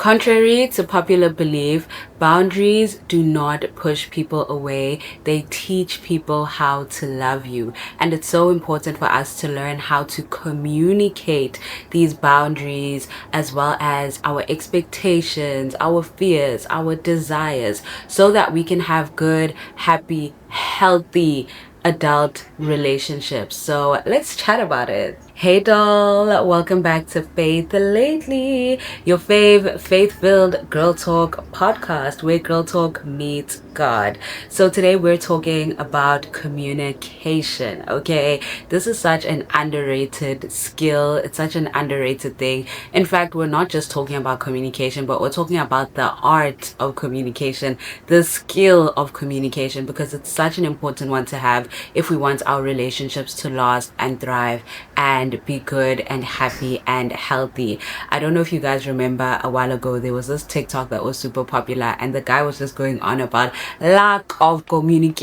Contrary to popular belief, boundaries do not push people away. They teach people how to love you. And it's so important for us to learn how to communicate these boundaries as well as our expectations, our fears, our desires, so that we can have good, happy, healthy adult relationships. So let's chat about it. Hey doll, welcome back to Faith Lately, your faith-filled girl talk podcast where girl talk meets God. So today we're talking about communication, okay? This is such an underrated skill. It's such an underrated thing. In fact, we're not just talking about communication, but we're talking about the art of communication, the skill of communication, because it's such an important one to have if we want our relationships to last and thrive and be good and happy and healthy. I don't know if you guys remember a while ago, there was this TikTok that was super popular, and the guy was just going on about lack of communication.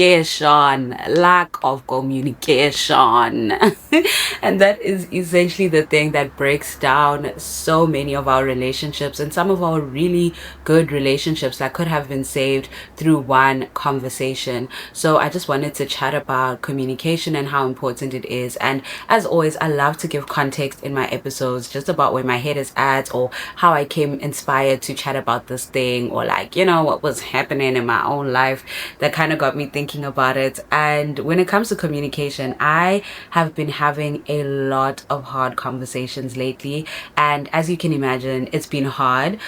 And that is essentially the thing that breaks down so many of our relationships and some of our really good relationships that could have been saved through one conversation. So I just wanted to chat about communication and how important it is. And as always, I love to give context in my episodes just about where my head is at, or how I came inspired to chat about this thing, or what was happening in my own life that kind of got me thinking about it. And when it comes to communication, I have been having a lot of hard conversations lately, and as you can imagine, it's been hard.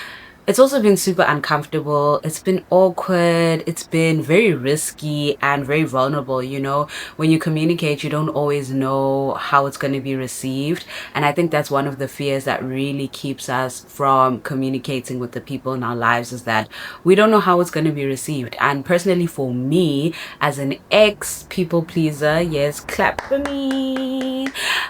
It's also been super uncomfortable. It's been awkward. It's been very risky and very vulnerable. When you communicate, you don't always know how it's going to be received. And I think that's one of the fears that really keeps us from communicating with the people in our lives, is that we don't know how it's going to be received. And personally, for me, as an ex people pleaser, yes, clap for me,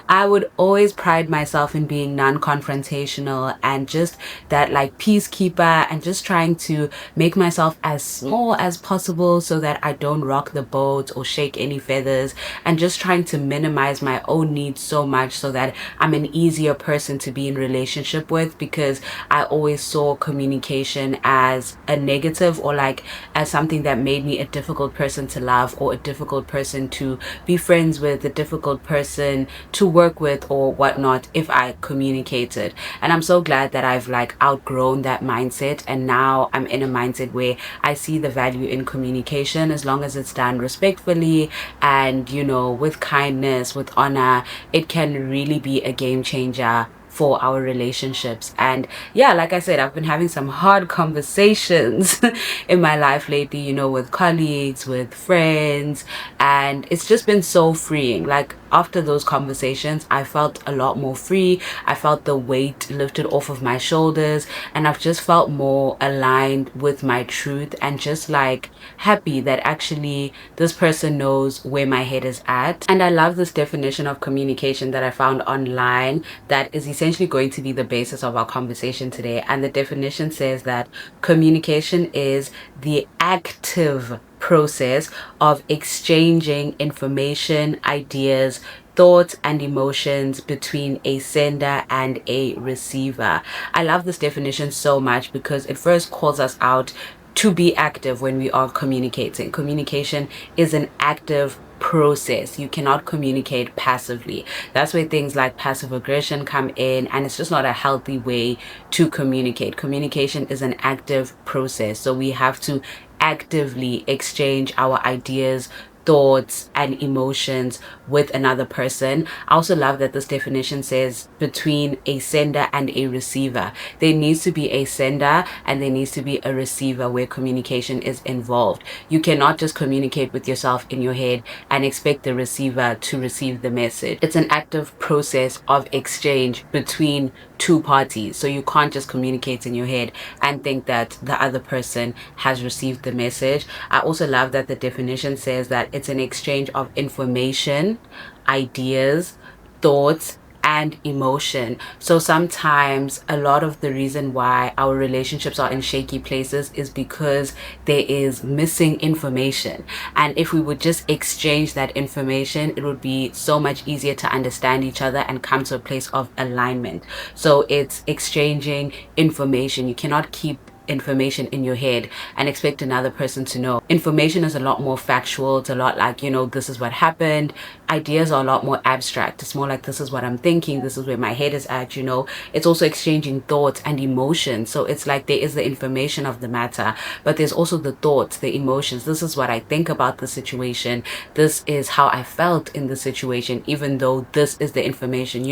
I would always pride myself in being non-confrontational and just that peacekeeper, and just trying to make myself as small as possible so that I don't rock the boat or shake any feathers, and just trying to minimize my own needs so much so that I'm an easier person to be in relationship with, because I always saw communication as a negative, or as something that made me a difficult person to love, or a difficult person to be friends with, a difficult person to work with or whatnot if I communicated. And I'm so glad that I've outgrown that mindset, and now I'm in a mindset where I see the value in communication, as long as it's done respectfully and with kindness, with honor. It can really be a game changer for our relationships. And yeah, like I said, I've been having some hard conversations in my life lately, with colleagues, with friends, and it's just been so freeing. After those conversations, I felt a lot more free. I felt the weight lifted off of my shoulders, and I've just felt more aligned with my truth, and just happy that actually this person knows where my head is at. And I love this definition of communication that I found online that is essentially going to be the basis of our conversation today. And the definition says that communication is the active process of exchanging information, ideas, thoughts, and emotions between a sender and a receiver. I love this definition so much because it first calls us out to be active when we are communicating. Communication is an active process. You cannot communicate passively. That's where things like passive aggression come in, and it's just not a healthy way to communicate. Communication is an active process, so we have to actively exchange our ideas, thoughts, and emotions with another person. I also love that this definition says between a sender and a receiver. There needs to be a sender and there needs to be a receiver where communication is involved. You cannot just communicate with yourself in your head and expect the receiver to receive the message. It's an active process of exchange between two parties. So you can't just communicate in your head and think that the other person has received the message. I also love that the definition says that it's an exchange of information, ideas, thoughts, and emotion. So sometimes a lot of the reason why our relationships are in shaky places is because there is missing information. And if we would just exchange that information, it would be so much easier to understand each other and come to a place of alignment. So it's exchanging information. You cannot keep information in your head and expect another person to know. Information is a lot more factual. It's a lot like, this is what happened. Ideas are a lot more abstract. It's more like, this is what I'm thinking, this is where my head is at. It's also exchanging thoughts and emotions. So it's like there is the information of the matter, but there's also the thoughts, the emotions. This is what I think about the situation. This is how I felt in the situation, even though this is the information.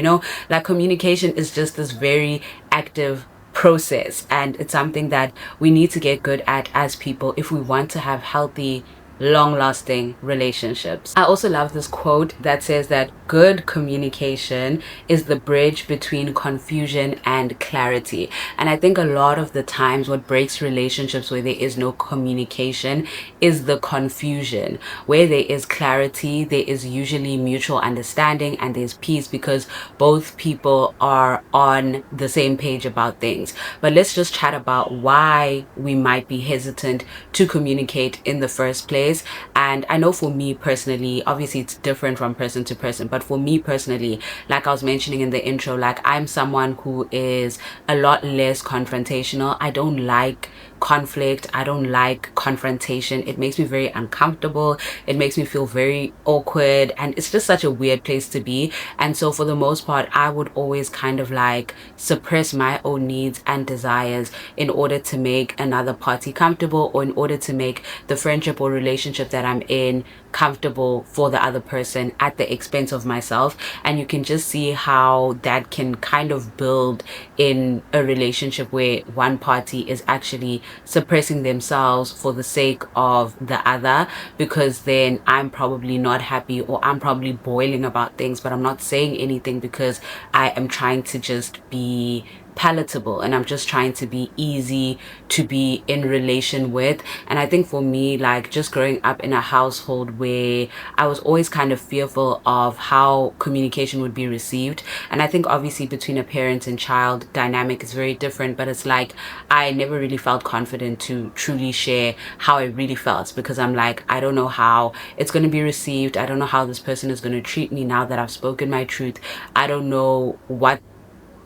Like communication is just this very active process, and it's something that we need to get good at as people if we want to have healthy, long-lasting relationships. I also love this quote that says that good communication is the bridge between confusion and clarity. And I think a lot of the times what breaks relationships where there is no communication is the confusion. Where there is clarity, there is usually mutual understanding and there's peace because both people are on the same page about things. But let's just chat about why we might be hesitant to communicate in the first place. And I know for me personally, obviously it's different from person to person, but for me personally, like I was mentioning in the intro, like I'm someone who is a lot less confrontational. I don't like conflict. I don't like confrontation. It makes me very uncomfortable. It makes me feel very awkward, and it's just such a weird place to be. And so for the most part, I would always kind of like suppress my own needs and desires in order to make another party comfortable, or in order to make the friendship or relationship that I'm in comfortable for the other person at the expense of myself. And you can just see how that can kind of build in a relationship where one party is actually suppressing themselves for the sake of the other, because then I'm probably not happy, or I'm probably boiling about things, but I'm not saying anything because I am trying to just be palatable and I'm just trying to be easy to be in relation with. And I think for me, like just growing up in a household where I was always kind of fearful of how communication would be received. And I think obviously between a parent and child dynamic is very different, but it's like I never really felt confident to truly share how I really felt, because I'm like, I don't know how it's going to be received. I don't know how this person is going to treat me now that I've spoken my truth. I don't know what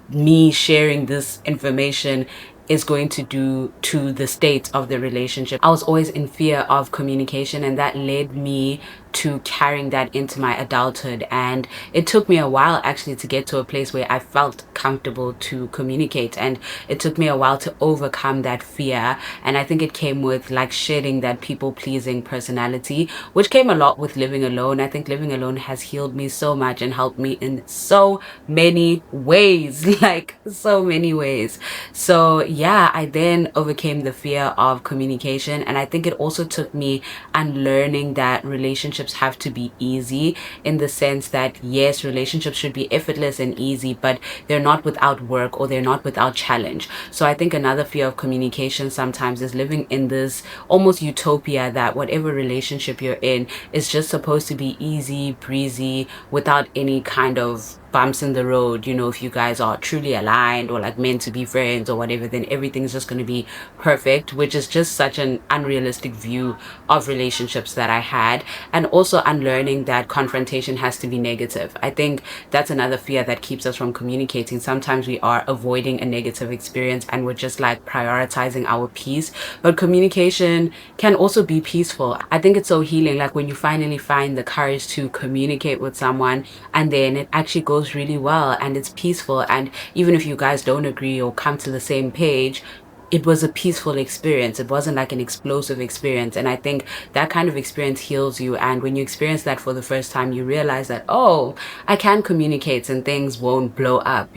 me sharing this information is going to do to the state of the relationship. I was always in fear of communication, and that led me to carrying that into my adulthood. And it took me a while actually to get to a place where I felt comfortable to communicate, and it took me a while to overcome that fear. And I think it came with like shedding that people-pleasing personality, which came a lot with living alone. I think living alone has healed me so much and helped me in so many ways, like so many ways. So yeah, I then overcame the fear of communication, and I think it also took me unlearning that relationships have to be easy, in the sense that yes, relationships should be effortless and easy, but they're not without work, or they're not without challenge. So I think another fear of communication sometimes is living in this almost utopia that whatever relationship you're in is just supposed to be easy breezy without any kind of bumps in the road. If you guys are truly aligned or like meant to be friends or whatever, then everything's just going to be perfect, which is just such an unrealistic view of relationships that I had. And also unlearning that confrontation has to be negative. I think that's another fear that keeps us from communicating. Sometimes we are avoiding a negative experience and we're just like prioritizing our peace, but communication can also be peaceful. I think it's so healing, like when you finally find the courage to communicate with someone and then it actually goes really well and it's peaceful, and even if you guys don't agree or come to the same page, it was a peaceful experience. It wasn't like an explosive experience. And I think that kind of experience heals you. And when you experience that for the first time, you realize that, oh, I can communicate and things won't blow up.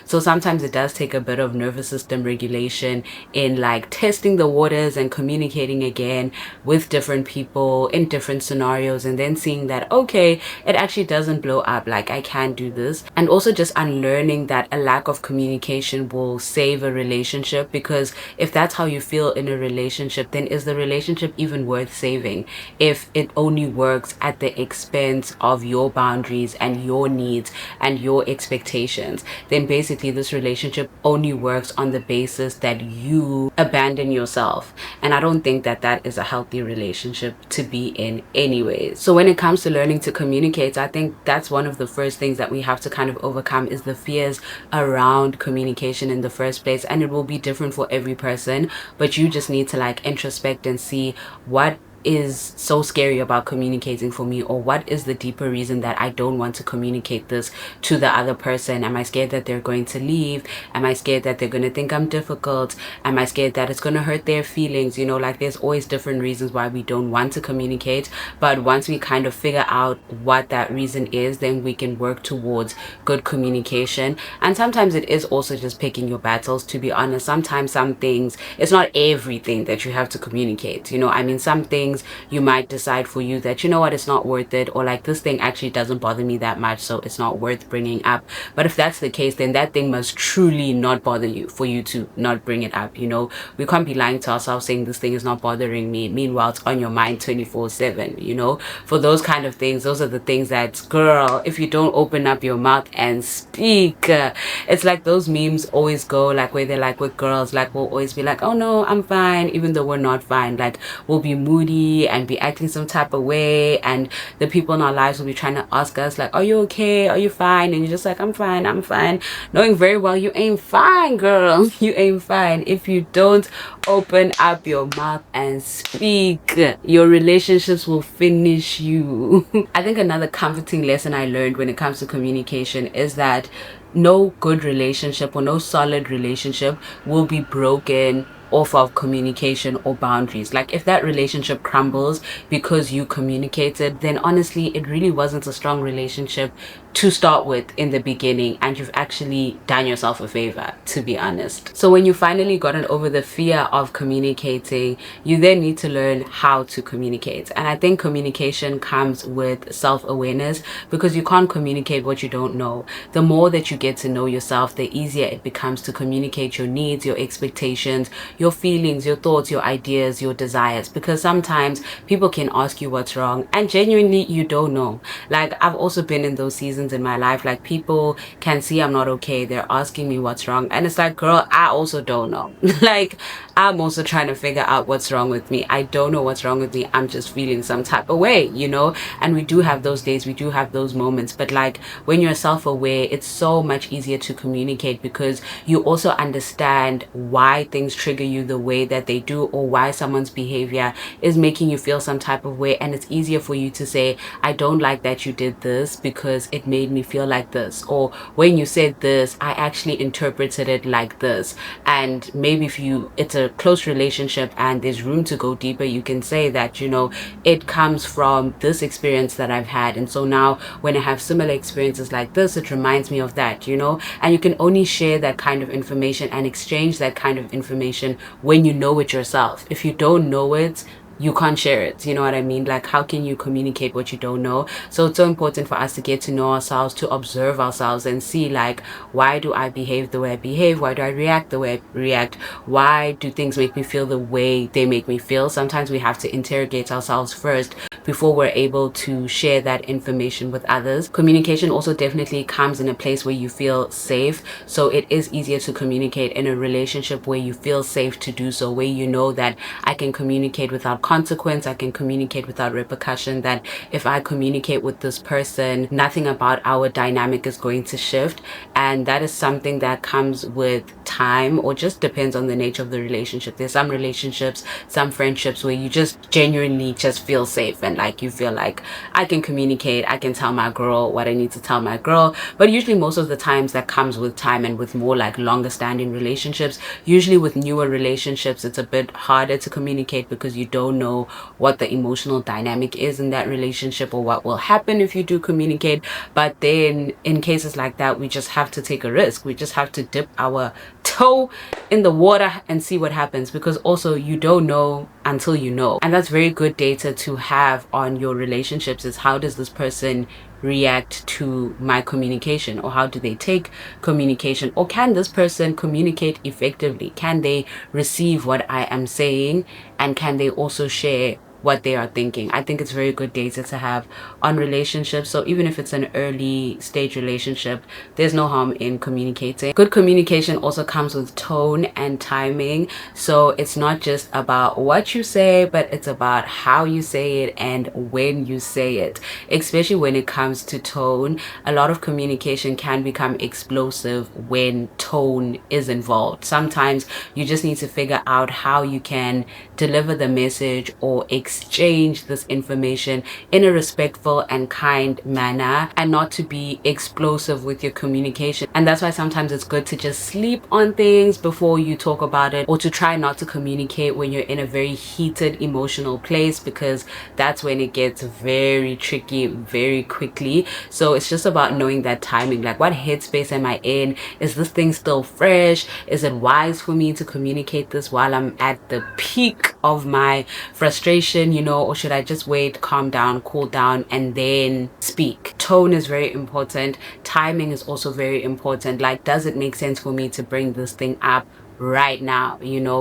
So sometimes it does take a bit of nervous system regulation in like testing the waters and communicating again with different people in different scenarios, and then seeing that, okay, it actually doesn't blow up. Like I can do this. And also just unlearning that a lack of communication will save a relationship, because because if that's how you feel in a relationship, then is the relationship even worth saving if it only works at the expense of your boundaries and your needs and your expectations? Then basically this relationship only works on the basis that you abandon yourself, and I don't think that that is a healthy relationship to be in anyways. So when it comes to learning to communicate, I think that's one of the first things that we have to kind of overcome, is the fears around communication in the first place. And it will be different for every person, but you just need to like introspect and see what is so scary about communicating for me, or what is the deeper reason that I don't want to communicate this to the other person. Am I scared that they're going to leave? Am I scared that they're going to think I'm difficult? Am I scared that it's going to hurt their feelings? You know, like there's always different reasons why we don't want to communicate, but once we kind of figure out what that reason is, then we can work towards good communication. And sometimes it is also just picking your battles, to be honest. Sometimes some things, it's not everything that you have to communicate, you know. I mean, some things you might decide for you that, you know what, it's not worth it, or like this thing actually doesn't bother me that much, so it's not worth bringing up. But if that's the case, then that thing must truly not bother you for you to not bring it up, you know. We can't be lying to ourselves saying this thing is not bothering me, meanwhile it's on your mind 24/7, you know. For those kind of things, those are the things that, girl, if you don't open up your mouth and speak, it's like those memes always go, like where they're like, with girls, like we'll always be like, oh no, I'm fine, even though we're not fine. Like we'll be moody and be acting some type of way, and the people in our lives will be trying to ask us like, are you okay, are you fine? And you're just like, I'm fine, knowing very well you ain't fine, girl. You ain't fine. If you don't open up your mouth and speak, your relationships will finish you. I think another comforting lesson I learned when it comes to communication is that no good relationship or no solid relationship will be broken off of communication or boundaries. Like if that relationship crumbles because you communicated, then honestly it really wasn't a strong relationship to start with in the beginning, and you've actually done yourself a favor, to be honest. So when you finally gotten over the fear of communicating, you then need to learn how to communicate. And I think communication comes with self-awareness, because you can't communicate what you don't know. The more that you get to know yourself, the easier it becomes to communicate your needs, your expectations, your feelings, your thoughts, your ideas, your desires. Because sometimes people can ask you what's wrong and genuinely you don't know. Like I've also been in those seasons in my life, like people can see I'm not okay, they're asking me what's wrong, and it's like, girl, I also don't know. Like I'm also trying to figure out what's wrong with me. I don't know what's wrong with me, I'm just feeling some type of way, you know. And we do have those days, we do have those moments, but like when you're self-aware, it's so much easier to communicate, because you also understand why things trigger you the way that they do, or why someone's behavior is making you feel some type of way. And it's easier for you to say, I don't like that you did this because it made me feel like this, or when you said this, I actually interpreted it like this. And maybe if it's a close relationship and there's room to go deeper, you can say that, you know, it comes from this experience that I've had, and so now when I have similar experiences like this, it reminds me of that, you know. And you can only share that kind of information and exchange that kind of information when you know it yourself. If you don't know it, you can't share it, you know what I mean? Like how can you communicate what you don't know? So it's so important for us to get to know ourselves, to observe ourselves and see, like, why do I behave the way I behave? Why do I react the way I react? Why do things make me feel the way they make me feel? Sometimes we have to interrogate ourselves first before we're able to share that information with others. Communication also definitely comes in a place where you feel safe. So it is easier to communicate in a relationship where you feel safe to do so, where you know that I can communicate without consequence, I can communicate without repercussion, that if I communicate with this person, nothing about our dynamic is going to shift. And that is something that comes with time, or just depends on the nature of the relationship. There's some relationships, some friendships where you just genuinely just feel safe, and like you feel like I can communicate, I can tell my girl what I need to tell my girl. But usually most of the times that comes with time, and with more like longer standing relationships. Usually with newer relationships, it's a bit harder to communicate, because you don't know what the emotional dynamic is in that relationship, or what will happen if you do communicate. But then in cases like that, we just have to take a risk. We just have to dip our toe in the water and see what happens, because also you don't know until you know. And that's very good data to have on your relationships, is how does this person react to my communication, or how do they take communication, or can this person communicate effectively? Can they receive what I am saying, and can they also share what they are thinking? I think it's very good data to have on relationships. So even if it's an early stage relationship, there's no harm in communicating. Good communication also comes with tone and timing. So it's not just about what you say, but it's about how you say it and when you say it. Especially when it comes to tone, a lot of communication can become explosive when tone is involved. Sometimes you just need to figure out how you can deliver the message or exchange this information in a respectful and kind manner, and not to be explosive with your communication. And that's why sometimes it's good to just sleep on things before you talk about it, or to try not to communicate when you're in a very heated emotional place, because that's when it gets very tricky very quickly. So it's just about knowing that timing, like what headspace am I in? Is this thing still fresh? Is it wise for me to communicate this while I'm at the peak of my frustration, or should I just wait, calm down, cool down, and then speak? Tone is very important. Timing is also very important. Like, does it make sense for me to bring this thing up right now?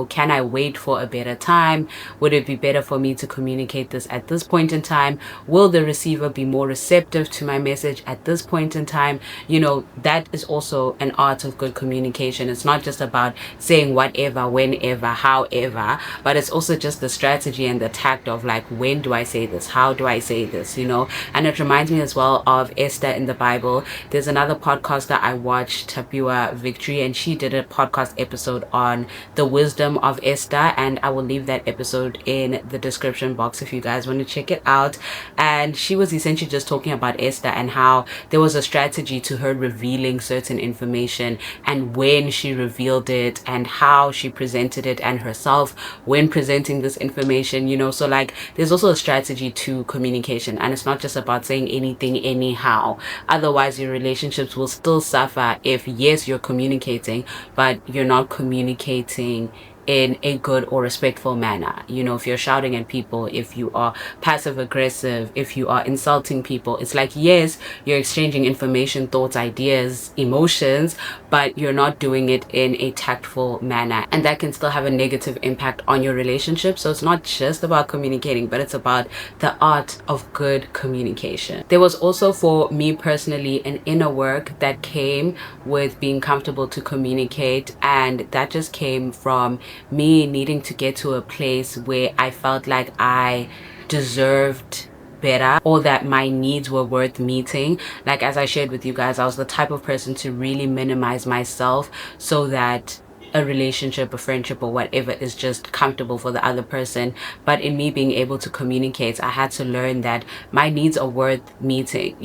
Can I wait for a better time? Would it be better for me to communicate this at this point in time? Will the receiver be more receptive to my message at this point in time? That is also an art of good communication. It's not just about saying whatever, whenever, however, but it's also just the strategy and the tact of, like, when do I say this? How do I say this? And it reminds me as well of Esther in the Bible. There's another podcast that I watched, Tapua Victory, and she did a podcast episode on the wisdom of Esther, and I will leave that episode in the description box if you guys want to check it out. And she was essentially just talking about Esther and how there was a strategy to her revealing certain information, and when she revealed it, and how she presented it, and herself when presenting this information. So, like, there's also a strategy to communication, and it's not just about saying anything anyhow. Otherwise your relationships will still suffer if, yes, you're communicating, but you're not communicating in a good or respectful manner. If you're shouting at people, if you are passive aggressive, if you are insulting people, it's like, yes, you're exchanging information, thoughts, ideas, emotions, but you're not doing it in a tactful manner, and that can still have a negative impact on your relationship. So it's not just about communicating, but it's about the art of good communication. There was also, for me personally, an inner work that came with being comfortable to communicate, and that just came from me needing to get to a place where I felt like I deserved better, or that my needs were worth meeting. Like, as I shared with you guys, I was the type of person to really minimize myself so that a relationship, a friendship, or whatever is just comfortable for the other person. But in me being able to communicate, I had to learn that my needs are worth meeting,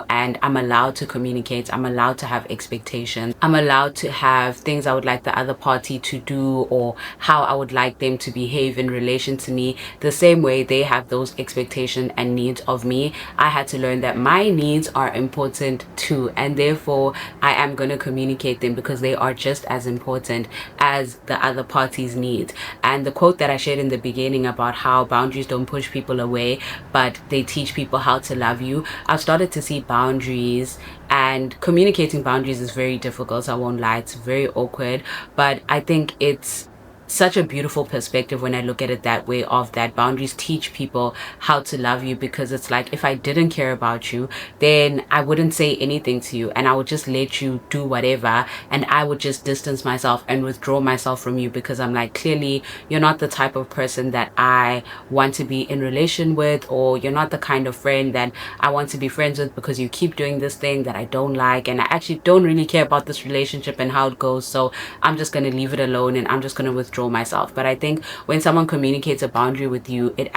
and I'm allowed to communicate. I'm allowed to have expectations. I'm allowed to have things I would like the other party to do, or how I would like them to behave in relation to me, the same way they have those expectations and needs of me. I had to learn that my needs are important too, and therefore I am going to communicate them, because they are just as important as the other party's needs. And the quote that I shared in the beginning about how boundaries don't push people away, but they teach people how to love you, I've started to see boundaries, and communicating boundaries is very difficult, I won't lie, it's very awkward, but I think it's such a beautiful perspective when I look at it that way, of that boundaries teach people how to love you. Because it's like, if I didn't care about you, then I wouldn't say anything to you, and I would just let you do whatever, and I would just distance myself and withdraw myself from you, because I'm like, clearly you're not the type of person that I want to be in relation with, or you're not the kind of friend that I want to be friends with, because you keep doing this thing that I don't like, and I actually don't really care about this relationship and how it goes, so I'm just going to leave it alone, and I'm just going to withdraw myself. But I think when someone communicates a boundary with you, it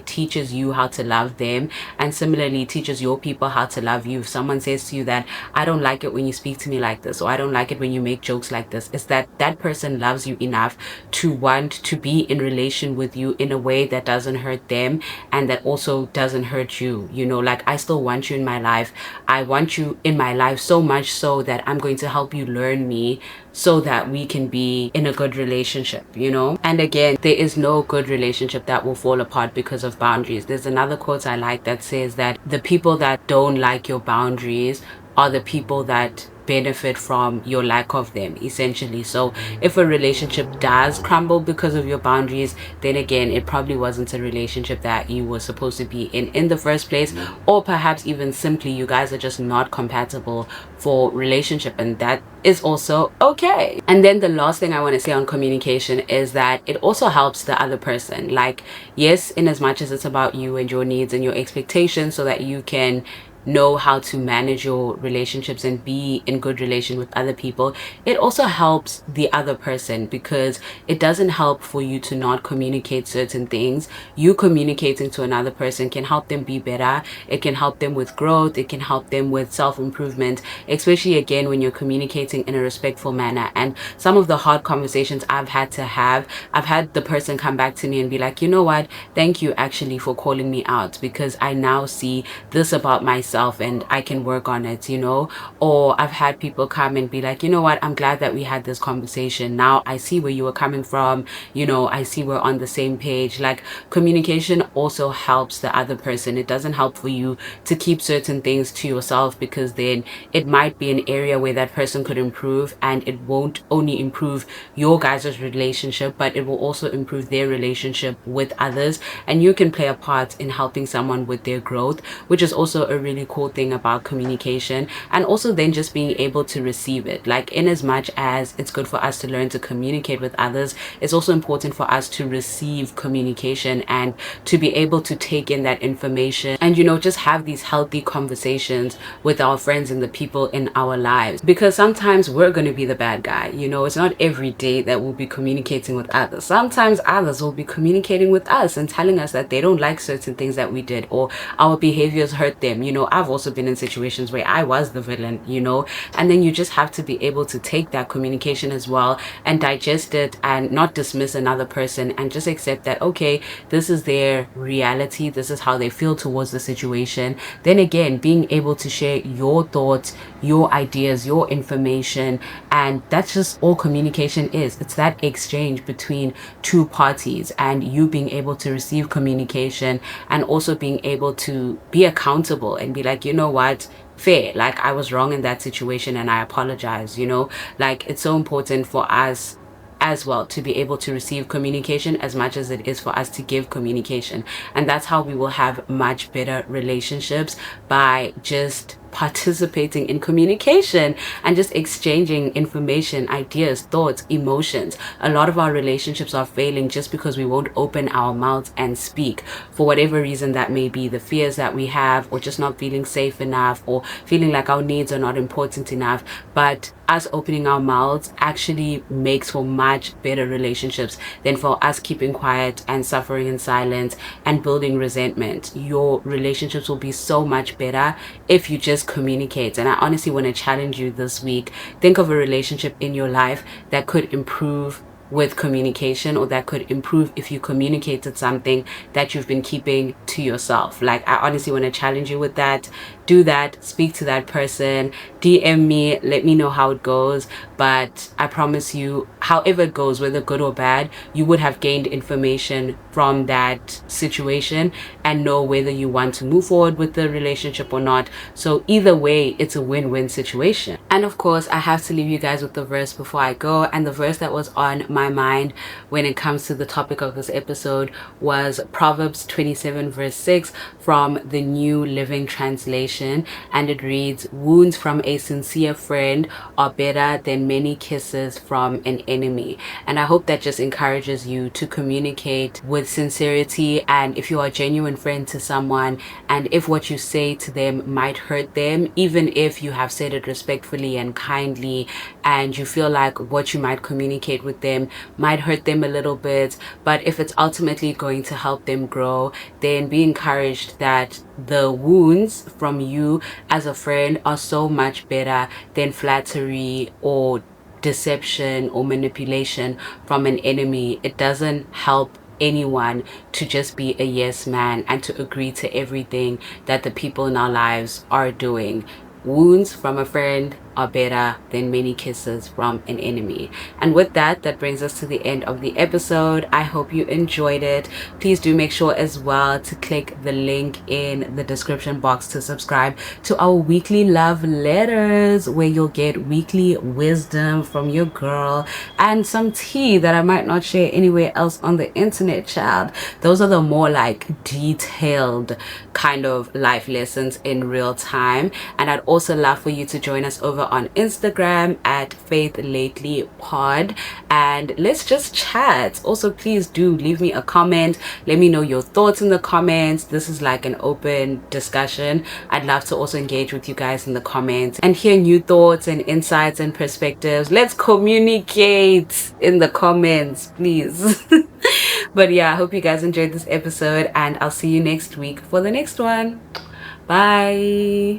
teaches you how to love them, and similarly it teaches your people how to love you. If someone says to you that, I don't like it when you speak to me like this, or I don't like it when you make jokes like this, it's that that person loves you enough to want to be in relation with you in a way that doesn't hurt them, and that also doesn't hurt you. Like, I still want you in my life. I want you in my life so much so that I'm going to help you learn me so that we can be in a good relationship, you know? And again, there is no good relationship that will fall apart because of boundaries. There's another quote I like that says that the people that don't like your boundaries are the people that benefit from your lack of them, essentially. So if a relationship does crumble because of your boundaries, then again, it probably wasn't a relationship that you were supposed to be in the first place, or perhaps even simply you guys are just not compatible for relationship, and that is also okay. And then the last thing I want to say on communication is that it also helps the other person. Like, yes, in as much as it's about you and your needs and your expectations so that you can know how to manage your relationships and be in good relation with other people, it also helps the other person, because it doesn't help for you to not communicate certain things. You communicating to another person can help them be better. It can help them with growth. It can help them with self-improvement, especially again when you're communicating in a respectful manner. And some of the hard conversations I've had to have, I've had the person come back to me and be like, you know what, thank you actually for calling me out, because I now see this about myself and I can work on it, you know. Or I've had people come and be like, you know what, I'm glad that we had this conversation. Now I see where you were coming from, you know, I see we're on the same page. Like, communication also helps the other person. It doesn't help for you to keep certain things to yourself, because then it might be an area where that person could improve, and it won't only improve your guys' relationship, but it will also improve their relationship with others, and you can play a part in helping someone with their growth, which is also a really cool thing about communication. And also then just being able to receive it. Like, in as much as it's good for us to learn to communicate with others, it's also important for us to receive communication and to be able to take in that information and, you know, just have these healthy conversations with our friends and the people in our lives. Because sometimes we're going to be the bad guy, you know. It's not every day that we'll be communicating with others. Sometimes others will be communicating with us and telling us that they don't like certain things that we did, or our behaviors hurt them. You know, I've also been in situations where I was the villain, you know, and then you just have to be able to take that communication as well and digest it and not dismiss another person, and just accept that, okay, this is their reality, this is how they feel towards the situation. Then again, being able to share your thoughts, your ideas, your information, and that's just all communication is. It's that exchange between two parties, and you being able to receive communication and also being able to be accountable and be like, you know what, fair, like, I was wrong in that situation and I apologize, you know. Like, it's so important for us as well to be able to receive communication as much as it is for us to give communication. And that's how we will have much better relationships, by just participating in communication and just exchanging information, ideas, thoughts, emotions. A lot of our relationships are failing just because we won't open our mouths and speak, for whatever reason that may be, the fears that we have, or just not feeling safe enough, or feeling like our needs are not important enough. But us opening our mouths actually makes for much better relationships than for us keeping quiet and suffering in silence and building resentment. Your relationships will be so much better if you just communicate. And I honestly want to challenge you this week. Think of a relationship in your life that could improve with communication, or that could improve if you communicated something that you've been keeping to yourself. Like, I honestly want to challenge you with that. Do that, speak to that person, DM me, let me know how it goes. But I promise you, however it goes, whether good or bad, you would have gained information from that situation and know whether you want to move forward with the relationship or not. So either way, it's a win-win situation. And of course, I have to leave you guys with the verse before I go. And the verse that was on my mind when it comes to the topic of this episode was Proverbs 27 verse 6 from the New Living Translation. And it reads, "Wounds from a sincere friend are better than many kisses from an enemy." And I hope that just encourages you to communicate with sincerity. And if you are a genuine friend to someone, and if what you say to them might hurt them, even if you have said it respectfully and kindly, and you feel like what you might communicate with them might hurt them a little bit, but if it's ultimately going to help them grow, then be encouraged that the wounds from you as a friend are so much better than flattery or deception or manipulation from an enemy. It doesn't help anyone to just be a yes man and to agree to everything that the people in our lives are doing. Wounds from a friend are better than many kisses from an enemy. And with that, that brings us to the end of the episode. I hope you enjoyed it. Please do make sure as well to click the link in the description box to subscribe to our weekly love letters, where you'll get weekly wisdom from your girl and some tea that I might not share anywhere else on the internet, child. Those are the more like detailed kind of life lessons in real time. And I'd also love for you to join us over on Instagram at Faith Lately Pod, and let's just chat. Also, please do leave me a comment. Let me know your thoughts in the comments. This is like an open discussion. I'd love to also engage with you guys in the comments and hear new thoughts and insights and perspectives. Let's communicate in the comments, please. But yeah, I hope you guys enjoyed this episode, and I'll see you next week for the next one. Bye.